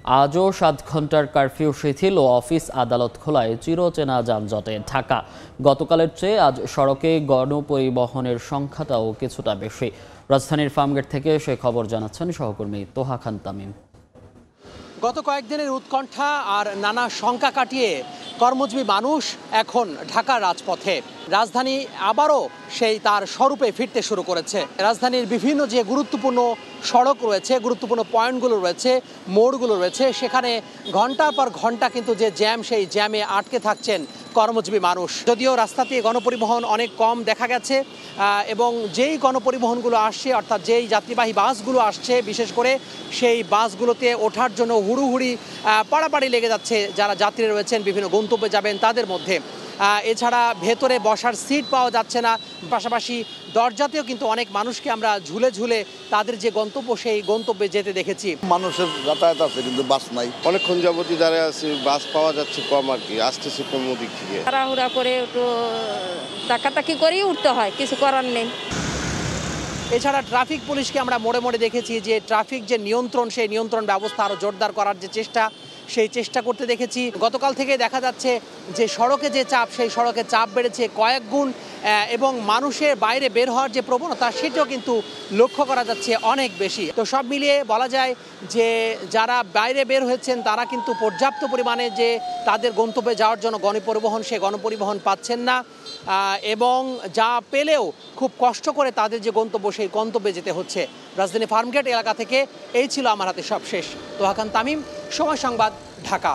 আজও 7 ঘন্টার কারফিউ শিথিল ও অফিস আদালত খোলায় চিরচেনা যানজটে ঢাকা। গতকালের চেয়ে আজ সড়কে গণপরিবহনের সংখ্যাটাও কিছুটা বেশি। রাজধানীর ফার্মগেট থেকে সে খবর জানাচ্ছেন সহকর্মী তোহা খান তামিম। গত কয়েকদিনের উৎকণ্ঠা আর নানা শঙ্কা কাটিয়ে কর্মজীবী মানুষ এখন ঢাকার রাজপথে। রাজধানী আবারও সেই তার স্বরূপে ফিরতে শুরু করেছে। রাজধানীর বিভিন্ন যে গুরুত্বপূর্ণ সড়ক রয়েছে, গুরুত্বপূর্ণ পয়েন্টগুলো রয়েছে, মোড়গুলো রয়েছে, সেখানে ঘন্টার পর ঘন্টা কিন্তু যে জ্যাম, সেই জ্যামে আটকে থাকছেন কর্মজীবী মানুষ। যদিও রাস্তাতে গণপরিবহন অনেক কম দেখা গেছে এবং যেই গণপরিবহনগুলো আসছে, অর্থাৎ যেই যাত্রীবাহী বাসগুলো আসছে, বিশেষ করে সেই বাসগুলোতে ওঠার জন্য হুড়ুহুড়ি পাড়াপাড়ি লেগে যাচ্ছে যারা যাত্রী রয়েছেন বিভিন্ন গন্তব্যে যাবেন তাদের মধ্যে। এছাড়া ভেতরে বসার সিট পাওয়া যাচ্ছে না, পাশাপাশি দরজাতেও কিন্তু অনেক মানুষকে আমরা ঝুলে ঝুলে তাদের যে গন্তব্য সেই গন্তব্যে যেতে দেখেছি। মানুষের যাতায়াত আছে কিন্তু বাস নাই। অনেকক্ষণ যাবতই দাঁড়িয়ে আছি, বাস পাওয়া যাচ্ছে কম আর কি, আসতেছে কম দিক থেকে। তাড়াহুড়া করে একটু টাকাটাকি করেই উঠতে হয়, কিছু করার নেই। এছাড়া ট্রাফিক পুলিশকে আমরা মোড়ে মোড়ে দেখেছি যে ট্রাফিক যে নিয়ন্ত্রণ, সেই নিয়ন্ত্রণ ব্যবস্থা আরও জোরদার করার যে চেষ্টা, সেই চেষ্টা করতে দেখেছি। গতকাল থেকে দেখা যাচ্ছে যে সড়কে যে চাপ, সেই সড়কে চাপ বেড়েছে কয়েক গুণ এবং মানুষের বাইরে বের হওয়ার যে প্রবণতা, সেটাও কিন্তু লক্ষ্য করা যাচ্ছে অনেক বেশি। তো সব মিলিয়ে বলা যায় যে যারা বাইরে বের হয়েছেন তারা কিন্তু পর্যাপ্ত পরিমাণে যে তাদের গন্তব্যে যাওয়ার জন্য গণপরিবহন, সেই গণপরিবহন পাচ্ছেন না এবং যা পেলেও খুব কষ্ট করে তাদের যে গন্তব্য, সেই গন্তব্যে যেতে হচ্ছে। রাজধানী ফার্মগেট এলাকা থেকে এই ছিল আমার হাতে সব শেষ। তোহা খান তামিম, সময় সংবাদ, ঢাকা।